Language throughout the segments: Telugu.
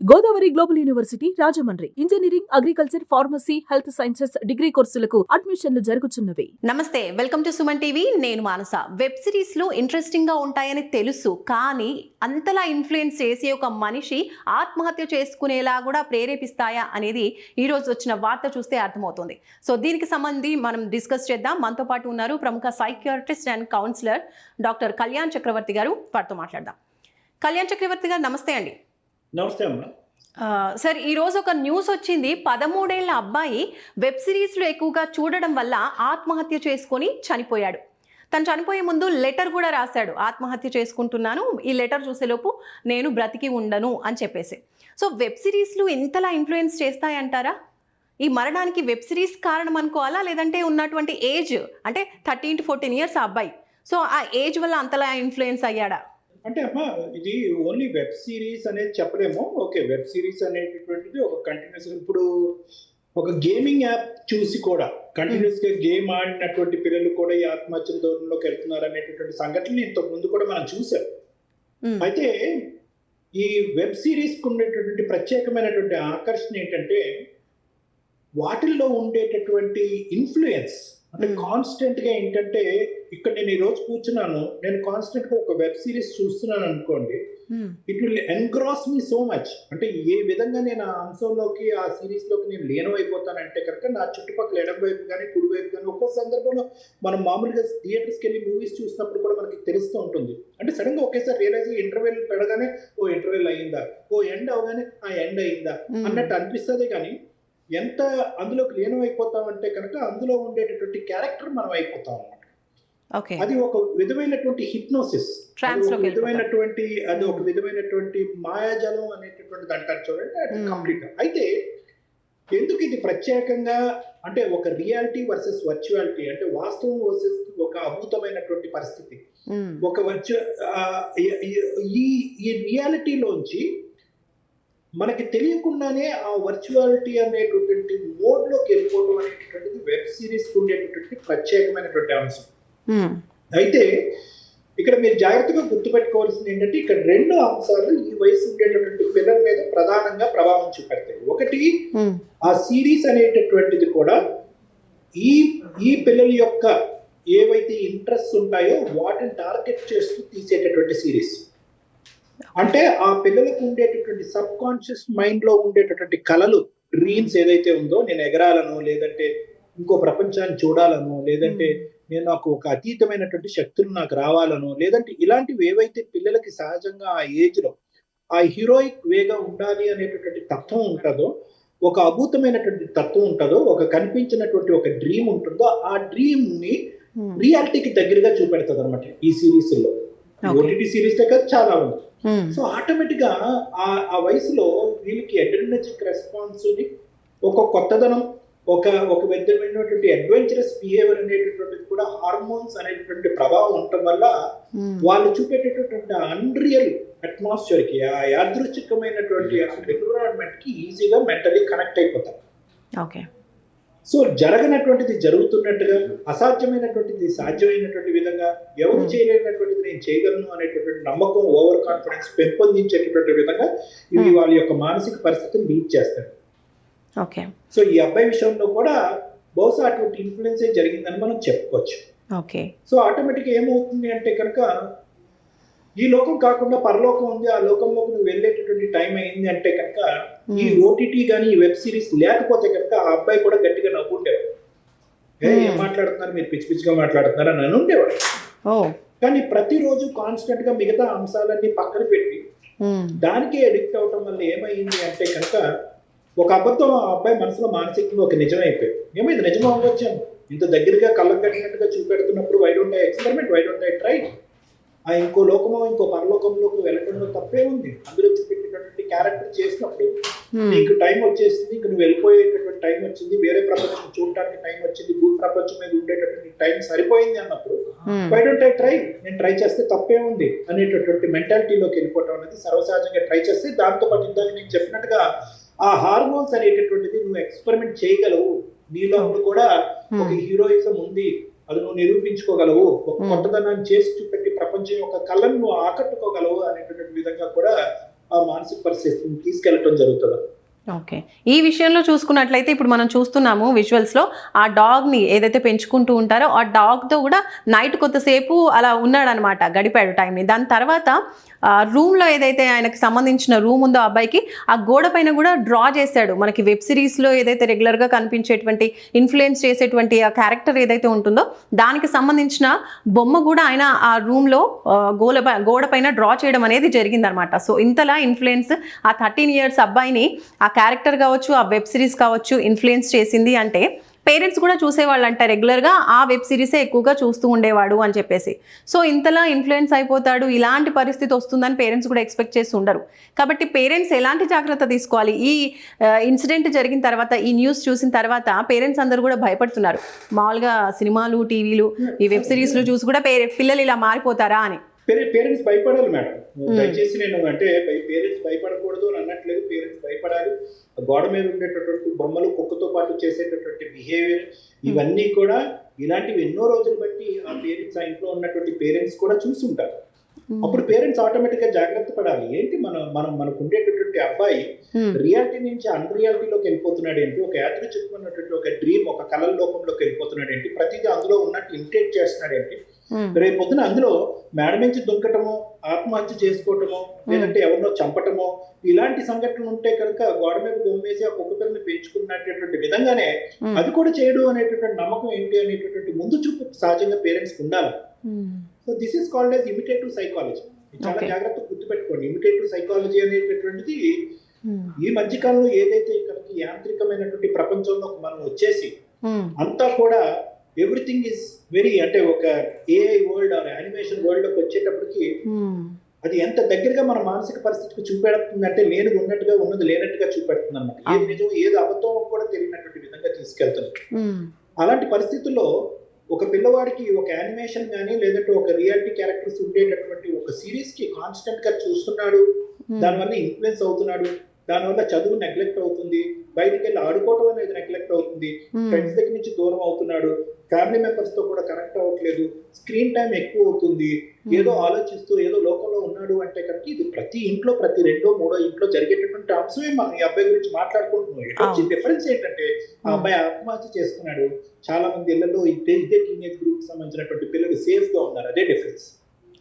Godavari global university Rajahmundry engineering, agriculture, pharmacy, health sciences degree కోర్సులకు అడ్మిషన్లు జరుగుతున్నవి. నమస్తే, వెల్కమ్ టు సుమన్ టీవీ. నేను మానస. వెబ్ సిరీస్ లో ఇంట్రెస్టింగ్ గా ఉంటాయని తెలుసు, కానీ అంతలా ఇన్ఫ్లుయెన్స్ చేసే ఒక మనిషి ఆత్మహత్య చేసుకునేలా కూడా ప్రేరేపిస్తాయా అనేది ఈ రోజు వచ్చిన వార్త చూస్తే అర్థమవుతుంది. సో దీనికి సంబంధించి మనం డిస్కస్ చేద్దాం. మనతో పాటు ఉన్నారు ప్రముఖ psychiatrist and counsellor doctor Kalyan Chakravarthi garu. వారితో మాట్లాడదాం. కళ్యాణ్ చక్రవర్తి గారు, నమస్తే అండి. నమస్తే అమ్మ. సార్, ఈరోజు ఒక న్యూస్ వచ్చింది. 13 ఏళ్ల అబ్బాయి వెబ్ సిరీస్లో ఎక్కువగా చూడడం వల్ల ఆత్మహత్య చేసుకొని చనిపోయాడు. తను చనిపోయే ముందు లెటర్ కూడా రాశాడు, ఆత్మహత్య చేసుకుంటున్నాను, ఈ లెటర్ చూసేలోపు నేను బ్రతికి ఉండను అని చెప్పేసి. సో వెబ్ సిరీస్లు ఇంతలా ఇన్ఫ్లుయెన్స్ చేస్తాయంటారా? ఈ మరణానికి వెబ్ సిరీస్ కారణం అనుకోవాలా, లేదంటే ఉన్నటువంటి ఏజ్ అంటే 13 to 14 ఇయర్స్ ఆ అబ్బాయి, సో ఆ ఏజ్ వల్ల అంతలా ఇన్ఫ్లుయెన్స్ అయ్యాడా? అంటే అమ్మ, ఇది ఓన్లీ వెబ్ సిరీస్ అనేది చెప్పలేము. ఓకే, వెబ్ సిరీస్ అనేటటువంటిది ఒక కంటిన్యూస్, ఇప్పుడు ఒక గేమింగ్ యాప్ చూసి కూడా కంటిన్యూస్ గా గేమ్ ఆడినటువంటి పిల్లలు కూడా ఈ ఆత్మహత్యల దూరంలోకి వెళ్తున్నారు అనేటటువంటి సంఘటనలు ఇంతకు ముందు కూడా మనం చూసాం. అయితే ఈ వెబ్ సిరీస్ కు ఉండేటటువంటి ప్రత్యేకమైనటువంటి ఆకర్షణ ఏంటంటే వాటిల్లో ఉండేటటువంటి ఇన్ఫ్లుయెన్స్. అంటే కాన్స్టెంట్ గా ఏంటంటే, ఇక్కడ నేను ఈ రోజు కూర్చున్నాను, నేను కాన్స్టెంట్ గా ఒక వెబ్ సిరీస్ చూస్తున్నాను అనుకోండి, it will engross me so much. అంటే ఏ విధంగా నేను ఆ అంశంలోకి, ఆ సిరీస్ లోకి నేను లీనమైపోతానంటే కనుక నా చుట్టుపక్కల ఎడం వైపు కానీ కుడి వైపు కానీ, ఒక్కో సందర్భంలో మనం మామూలుగా థియేటర్స్కి వెళ్ళి మూవీస్ చూసినప్పుడు కూడా మనకి తెలుస్తూ ఉంటుంది. అంటే సడన్ గా ఒకేసారి రియలైజ్ ఇంటర్వెల్ పెడగానే ఓ ఇంటర్వెల్ అయిందా, ఓ ఎండ్ అవగానే ఆ ఎండ్ అయిందా అన్నట్టు అనిపిస్తుంది. కానీ ఎంత అందులోకి లీనమైపోతామంటే కనుక అందులో ఉండేటటువంటి క్యారెక్టర్ మనం అయిపోతాం అన్నమాట. అది ఒక విధమైనటువంటి హిప్నోసిస్, విధమైనటువంటి అది ఒక విధమైనటువంటి మాయాజలం అనేటటువంటిది అంటారు చూడండి, అది కంప్లీట్. అయితే ఎందుకు ఇది ప్రత్యేకంగా అంటే ఒక రియాలిటీ వర్సెస్ వర్చువాలిటీ, అంటే వాస్తవం వర్సెస్ ఒక అద్భుతమైనటువంటి పరిస్థితి, ఒక ఈ రియాలిటీలోంచి మనకి తెలియకుండానే ఆ వర్చువాలిటీ అనేటటువంటి మోడ్లోకి వెళ్ళిపోవడం అనేటటువంటిది వెబ్ సిరీస్ ఉండేటటువంటి ప్రత్యేకమైనటువంటి అంశం. అయితే ఇక్కడ మీరు జాగ్రత్తగా గుర్తుపెట్టుకోవాల్సింది ఏంటంటే, ఇక్కడ రెండు అంశాలు ఈ వయసు ఉండేటటువంటి పిల్లల మీద ప్రధానంగా ప్రభావం చూపెడతాయి. ఒకటి, ఆ సిరీస్ అనేటటువంటిది కూడా ఈ పిల్లల యొక్క ఏవైతే ఇంట్రెస్ట్ ఉంటాయో వాటిని టార్గెట్ చేస్తూ తీసేటటువంటి సిరీస్. అంటే ఆ పిల్లలకు ఉండేటటువంటి సబ్ కాన్షియస్ మైండ్ లో ఉండేటటువంటి కళలు, డ్రీమ్స్ ఏదైతే ఉందో, నేను ఎగరాలను, లేదంటే ఇంకో ప్రపంచాన్ని చూడాలను, లేదంటే నేను నాకు ఒక అతీతమైనటువంటి శక్తులు నాకు రావాలను, లేదంటే ఇలాంటివి ఏవైతే పిల్లలకి సహజంగా ఆ ఏజ్ లో ఆ హీరోయిక్ వేగా ఉండాలి అనేటటువంటి తత్వం ఉంటుందో, ఒక అద్భుతమైనటువంటి తత్వం ఉంటుందో, ఒక కనిపించినటువంటి ఒక డ్రీమ్ ఉంటుందో, ఆ డ్రీమ్ ని రియాలిటీకి దగ్గరగా చూపెడుతుంది అనమాట ఈ సిరీస్ లో. ఓటీటీ సిరీస్ దగ్గర చాలా ఉంది. సో ఆటోమేటిక్ గా ఆ వయసులో వీళ్ళకి అడ్రినర్జిక్ రెస్పాన్స్ ని, ఒక కొత్తదనం, ఒక విధమైనటువంటి అడ్వెంచరస్ బిహేవియర్ అనేటటువంటిది కూడా, హార్మోన్స్ అనేటటువంటి ప్రభావం ఉండటం వల్ల వాళ్ళు చూపేటటువంటి అన్రియల్ అట్మాస్ఫియర్ కి, ఆ యాదృచ్ఛికమైనటువంటి ఎన్విరాన్మెంట్ కి ఈజీగా మెంటలీ కనెక్ట్ అయిపోతారు. ఓకే. సో జరగనటువంటిది జరుగుతున్నట్టుగా, అసాధ్యమైనటువంటిది సాధ్యమైనటువంటి విధంగా, ఎవరు చేయలేనటువంటిది నేను చేయగలను అనేటటువంటి నమ్మకం, ఓవర్ కాన్ఫిడెన్స్ పెంపొందించేటటువంటి విధంగా ఇవి వాళ్ళ యొక్క మానసిక పరిస్థితిని లీడ్ చేస్తారు. ఓకే. సో ఈ అబ్బాయి విషయంలో కూడా బహుశా అటువంటి ఇన్ఫ్లుయెన్స్ జరిగిందని మనం చెప్పుకోవచ్చు. ఓకే. సో ఆటోమేటిక్గా ఏమవుతుంది అంటే కనుక, ఈ లోకం కాకుండా పరలోకం ఉంది, ఆ లోకంలోకి నువ్వు వెళ్ళేటటువంటి టైం అయింది అంటే కనుక, ఈ ఓటీటీ కానీ ఈ వెబ్ సిరీస్ లేకపోతే కనుక ఆ అబ్బాయి కూడా గట్టిగా నవ్వుండేవాడు. ఏం మాట్లాడుతున్నారు మీరు, పిచ్చి పిచ్చిగా మాట్లాడుతున్నారు అని ఉండేవాడు. కానీ ప్రతిరోజు కాన్స్టెంట్ గా మిగతా అంశాలన్నీ పక్కన పెట్టి దానికే అడిక్ట్ అవటం వల్ల ఏమైంది అంటే కనుక, ఒక అబద్ధం ఆ అబ్బాయి మనసులో మానసికంగా ఒక నిజం అయిపోయింది. ఏమైంది, నిజం అవ్వచ్చాము, ఇంత దగ్గరగా కళ్ళకు కట్టినట్టుగా చూపెడుతున్నప్పుడు why don't I experiment, why don't I try, ఆ ఇంకో లోకమో ఇంకో పరలోకంలోకి వెళ్ళడంలో తప్పే ఉంది. అందులో చూపెట్టేటటువంటి క్యారెక్టర్ చేసినప్పుడు నీకు టైం వచ్చేసింది, ఇంక నువ్వు వెళ్ళిపోయేటటువంటి టైం వచ్చింది, వేరే ప్రపంచం చూడటానికి టైం వచ్చింది, భూ ప్రపంచం మీద ఉండేటటువంటి టైం సరిపోయింది అన్నప్పుడు వై డోంట్ ఐ ట్రై, నేను ట్రై చేస్తే తప్పే ఉంది అనేటటువంటి మెంటాలిటీలోకి వెళ్ళిపోవడం అనేది సర్వసహజంగా ట్రై చేస్తే, దాంతోపాటు ఇందాక నేను చెప్పినట్టుగా ఆ హార్మోన్స్ అనేటటువంటిది నువ్వు ఎక్స్పెరిమెంట్ చేయగలవు, నీలో కూడా ఒక హీరోయిజం ఉంది, అది నువ్వు నిరూపించుకోగలవు, ఒక కొత్తదనాన్ని చేసి చూపెట్టి ప్రపంచం యొక్క కళను నువ్వు ఆకట్టుకోగలవు అనేటువంటి విధంగా కూడా ఆ మానసిక పరిస్థితిని తీసుకెళ్ళటం జరుగుతుంది. ఓకే. ఈ విషయంలో చూసుకున్నట్లయితే ఇప్పుడు మనం చూస్తున్నాము విజువల్స్లో ఆ డాగ్ని ఏదైతే పెంచుకుంటూ ఉంటారో ఆ డాగ్తో కూడా నైట్ కొంతసేపు అలా ఉన్నాడనమాట, గడిపాడు టైంని. దాని తర్వాత రూమ్లో ఏదైతే ఆయనకు సంబంధించిన రూమ్ ఉందో అబ్బాయికి, ఆ గోడ పైన కూడా డ్రా చేశాడు. మనకి వెబ్ సిరీస్లో ఏదైతే రెగ్యులర్గా కనిపించేటువంటి ఇన్ఫ్లుయెన్స్ చేసేటువంటి ఆ క్యారెక్టర్ ఏదైతే ఉంటుందో దానికి సంబంధించిన బొమ్మ కూడా ఆయన ఆ రూమ్లో గోడ పైన డ్రా చేయడం అనేది జరిగిందనమాట. సో ఇంతలా ఇన్ఫ్లుయెన్స్ ఆ 13 years అబ్బాయిని ఆ క్యారెక్టర్ కావచ్చు, ఆ వెబ్ సిరీస్ కావచ్చు ఇన్ఫ్లుయెన్స్ చేసింది అంటే పేరెంట్స్ కూడా చూసేవాళ్ళు అంట, రెగ్యులర్గా ఆ వెబ్ సిరీసే ఎక్కువగా చూస్తూ ఉండేవాడు అని చెప్పేసి. సో ఇంతలా ఇన్ఫ్లుయెన్స్ అయిపోతాడు, ఇలాంటి పరిస్థితి వస్తుందని పేరెంట్స్ కూడా ఎక్స్పెక్ట్ చేసి ఉండరు. కాబట్టి పేరెంట్స్ ఎలాంటి జాగ్రత్త తీసుకోవాలి? ఈ ఇన్సిడెంట్ జరిగిన తర్వాత, ఈ న్యూస్ చూసిన తర్వాత పేరెంట్స్ అందరూ కూడా భయపడుతున్నారు. మామూలుగా సినిమాలు, టీవీలు, ఈ వెబ్ సిరీస్లు చూసి కూడా పిల్లలు ఇలా మారిపోతారా అని. పేరెంట్స్ భయపడాలి మేడం. దయచేసి నేను అంటే పేరెంట్స్ భయపడకూడదు అని అన్నట్లేదు. పేరెంట్స్ భయపడాలి. గోడ మీద ఉండేటటువంటి బొమ్మలు, కుక్కతో పాటు చేసేటటువంటి బిహేవియర్, ఇవన్నీ కూడా ఇలాంటివి ఎన్నో రోజులు బట్టి ఆ పేరెంట్స్, ఆ ఇంట్లో ఉన్నటువంటి పేరెంట్స్ కూడా చూస్తుంటారు. అప్పుడు పేరెంట్స్ ఆటోమేటిక్ గా జాగ్రత్త పడాలి. ఏంటి మనకు ఉండేటటువంటి అబ్బాయి రియాలిటీ నుంచి అన్ రియాలిటీలోకి వెళ్ళిపోతున్నాడు ఏంటి, ఒక యాదృచ్ఛికమైనటువంటి ఒక డ్రీమ్, ఒక కలల లోకంలోకి వెళ్ళిపోతున్నాడు ఏంటి, ప్రతిదీ అందులో ఉన్నట్టు ఇమిటేట్ చేస్తున్నాడు ఏంటి. రేపు పొద్దున అందులో మేడ నుంచి దుంకటమో, ఆత్మహత్య చేసుకోవటమో, లేదంటే ఎవరినో చంపటమో, ఇలాంటి సంఘటనలు ఉంటే కనుక గోడ మీద బొమ్మేసి ఆ కుక్క పిల్లని పెంచుకున్నటువంటి విధంగానే అది కూడా చేయడం అనేటటువంటి నమ్మకం ఏంటి అనేటటువంటి ముందు చూపు సహజంగా పేరెంట్స్ ఉండాలి. So this is called as imitative psychology. చాలా జాగ్రత్తగా గుర్తుపెట్టుకోండి. ఇమిటేటివ్ సైకాలజీ అనేటటువంటిది ఈ మధ్యకాలంలో ఏదైతే కనుక యాంత్రికమైనటువంటి ప్రపంచంలో మనం వచ్చేసి అంతా కూడా ఎవ్రీథింగ్ ఈజ్ వెరీ, అంటే ఒక AI world or animation world లోకి వచ్చేటప్పటికి అది ఎంత దగ్గరగా మన మానసిక పరిస్థితికి చూపెడుతుందంటే లేనిది ఉన్నట్టుగా, ఉన్నది లేనట్టుగా చూపెడుతుంది అన్నమాట. ఏది నిజం ఏది అబద్ధం కూడా తెలియనటువంటి విధంగా తీసుకెళ్తుంది. అలాంటి పరిస్థితుల్లో ఒక పిల్లవాడికి ఒక యానిమేషన్ కానీ లేదంటే ఒక రియాలిటీ క్యారెక్టర్స్ ఉండేటటువంటి ఒక సిరీస్ కి కాన్స్టెంట్ గా చూస్తున్నాడు, దానివల్ల ఇన్ఫ్లుయెన్స్ అవుతున్నాడు, దానివల్ల చదువు నెగ్లెక్ట్ అవుతుంది, బయటికి వెళ్ళి ఆడుకోవడం అనేది నెగ్లెక్ట్ అవుతుంది, ఫ్రెండ్స్ దగ్గర నుంచి దూరం అవుతున్నాడు, ఫ్యామిలీ మెంబర్స్ తో కూడా కనెక్ట్ అవ్వట్లేదు, స్క్రీన్ టైం ఎక్కువ అవుతుంది, ఏదో ఆలోచిస్తూ ఏదో లోకంలో ఉన్నాడు అంటే కనుక ఇది ప్రతి ఇంట్లో, ప్రతి 2-3 ఇంట్లో జరిగేటటువంటి అంశమే మనం ఈ అబ్బాయి గురించి మాట్లాడుకుంటున్నాం. డిఫరెన్స్ ఏంటంటే ఆ అబ్బాయి ఆత్మహత్య చేసుకున్నాడు, చాలా మంది ఇళ్లలో ఇదే టీనేజ్ గ్రూప్ సంబంధించినటువంటి పిల్లలు సేఫ్ గా ఉన్నారు, అదే డిఫరెన్స్.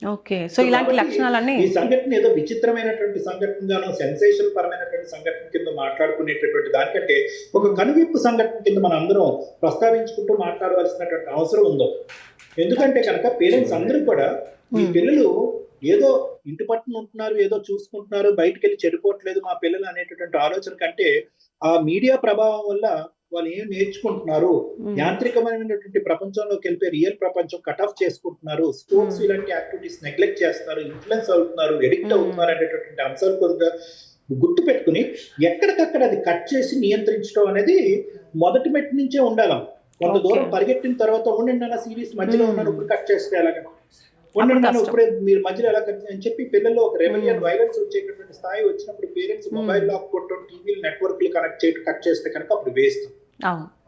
ఓకే. సో ఇలాంటి లక్షణాలన్నీ ఈ సంఘటన ఏదో విచిత్రమైనటువంటి సంఘటనగానో, సెన్సేషన్ పరమైనటువంటి సంఘటన కింద మాట్లాడుకునేటటువంటి దానికంటే ఒక కనువిప్పు సంఘటన కింద మనం అందరం ప్రస్తావించుకుంటూ మాట్లాడవలసినటువంటి అవసరం ఉందో. ఎందుకంటే కనుక పేరెంట్స్ అందరూ కూడా ఈ పిల్లలు ఏదో ఇంటి పట్టున ఉంటున్నారు, ఏదో చూసుకుంటున్నారు, బయటకు వెళ్ళి చెడిపోవట్లేదు మా పిల్లలు అనేటటువంటి ఆలోచన కంటే ఆ మీడియా ప్రభావం వల్ల వాళ్ళు ఏం నేర్చుకుంటున్నారు, యాంత్రికమైనటువంటి ప్రపంచంలోకి వెళ్ళిపోయి రియల్ ప్రపంచం కట్ ఆఫ్ చేసుకుంటున్నారు, స్పోర్ట్స్ ఇలాంటి యాక్టివిటీస్ నెగ్లెక్ట్ చేస్తున్నారు, ఇన్ఫ్లుయెన్స్ అవుతున్నారు, ఎడిక్ట్ అవుతున్నారు అనేటటువంటి అంశాలు కొంత గుర్తు పెట్టుకుని ఎక్కడికక్కడ అది కట్ చేసి నియంత్రించడం అనేది మొదటి మెట్టు నుంచే ఉండాలి. కొంత దూరం పరిగెట్టిన తర్వాత ఉండండి అన్న సిరీస్ మధ్యలో ఉన్నాను ఇప్పుడు కట్ చేస్తే ఎలాగ, ఉండండి ఇప్పుడే మీరు మధ్యలో ఎలా కట్ అని చెప్పి పిల్లల్లో ఒక రెబెలియన్ వైలెన్స్ వచ్చేటటువంటి స్థాయి వచ్చినప్పుడు పేరెంట్స్ మొబైల్ లాక్ కొట్టడం, టీవీలు నెట్వర్క్లు కనెక్ట్ చేయడం, కట్ చేస్తే కనుక అప్పుడు వేస్ట్,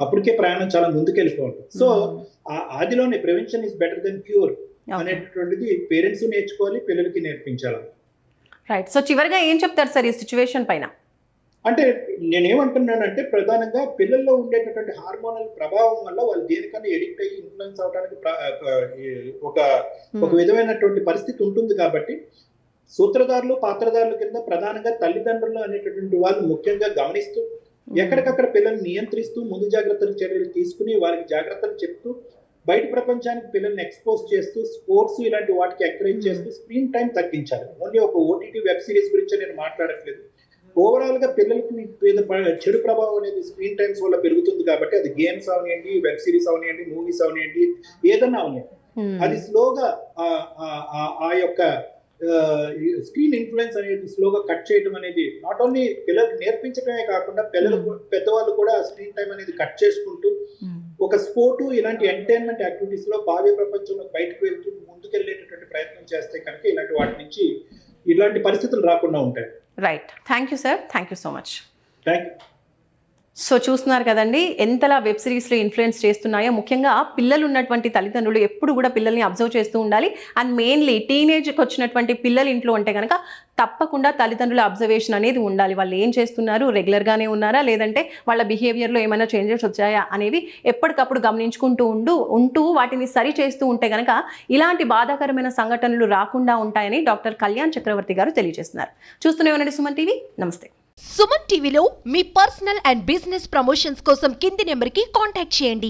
అప్పటికే ప్రయాణం చాలా ముందుకెళ్ళిపోతుంది. సో ఆదిలోనే prevention is better than cure అనేటటువంటిది పేరెంట్స్ నేర్చుకోవాలి, పిల్లలకి నేర్పించాలి. రైట్. సో చివరిగా ఏం చెప్తారు సార్ ఈ సిచ్యువేషన్ పైన? అంటే నేనేమంటున్నానంటే ప్రధానంగా పిల్లల్లో ఉండేటటువంటి హార్మోనల్ ప్రభావం వల్ల వాళ్ళు దేనికన్నా ఎడిక్ట్ అయ్యి ఇన్ఫ్లుయెన్స్ అవడానికి ఒక విధమైనటువంటి పరిస్థితి ఉంటుంది. కాబట్టి సూత్రధారులు, పాత్రధారుల కింద ప్రధానంగా తల్లిదండ్రులు అనేటటువంటి వాళ్ళు ముఖ్యంగా గమనిస్తూ ఎక్కడికక్కడ పిల్లల్ని నియంత్రిస్తూ ముందు జాగ్రత్తలు చర్యలు తీసుకుని వారికి జాగ్రత్తలు చెప్తూ బయట ప్రపంచానికి పిల్లల్ని ఎక్స్పోజ్ చేస్తూ స్పోర్ట్స్ ఇలాంటి వాటికి ఎంకరేజ్ చేస్తూ స్క్రీన్ టైం తగ్గించాలి. ఓన్లీ ఒక ఓటీటీ వెబ్ సిరీస్ గురించి నేను మాట్లాడట్లేదు. ఓవరాల్ గా పిల్లలకి చెడు ప్రభావం అనేది స్క్రీన్ టైమ్స్ వల్ల పెరుగుతుంది. కాబట్టి అది గేమ్స్ అవనియండి, వెబ్ సిరీస్ అవనియండి, మూవీస్ అవనియండి, ఏదన్నా అవనియండి, అది స్లోగా ఆ యొక్క స్క్రీన్ ఇన్ఫ్లుయెన్స్ అనేది స్లోగా కట్ చేయడం అనేది నాట్ ఓన్లీ పిల్లలకు నేర్పించడమే కాకుండా పెద్దవాళ్ళు కూడా స్క్రీన్ టైం అనేది కట్ చేసుకుంటూ ఒక స్పోర్టు ఇలాంటి ఎంటర్టైన్మెంట్ యాక్టివిటీస్ లో భావ్య ప్రపంచంలో బయటకు వెళ్తూ ముందుకెళ్ళేటటువంటి ప్రయత్నం చేస్తే కనుక ఇలాంటి వాటి నుంచి ఇలాంటి పరిస్థితులు రాకుండా ఉంటాయి. Right. Thank you sir. Thank you so much. Thank you. So చూస్తున్నారు కదండి ఎంతలా వెబ్ సిరీస్లో ఇన్ఫ్లుయెన్స్ చేస్తున్నాయో. ముఖ్యంగా పిల్లలు ఉన్నటువంటి తల్లిదండ్రులు ఎప్పుడు కూడా పిల్లల్ని అబ్జర్వ్ చేస్తూ ఉండాలి. అండ్ మెయిన్లీ టీనేజ్కి వచ్చినటువంటి పిల్లలు ఇంట్లో ఉంటే కనుక తప్పకుండా తల్లిదండ్రుల అబ్జర్వేషన్ అనేది ఉండాలి. వాళ్ళు ఏం చేస్తున్నారు, రెగ్యులర్గానే ఉన్నారా, లేదంటే వాళ్ళ బిహేవియర్లో ఏమైనా చేంజెస్ వచ్చాయా అనేవి ఎప్పటికప్పుడు గమనించుకుంటూ ఉంటూ వాటిని సరి చేస్తూ ఉంటే కనుక ఇలాంటి బాధాకరమైన సంఘటనలు రాకుండా ఉంటాయని డాక్టర్ కళ్యాణ్ చక్రవర్తి గారు తెలియజేస్తున్నారు. చూస్తూనే ఉండండి సుమన్ టీవీ. నమస్తే. సుమన్ టీవీలో మీ పర్సనల్ అండ్ బిజినెస్ ప్రమోషన్స్ కోసం కింది నెంబర్కి కాంటాక్ట్ చేయండి.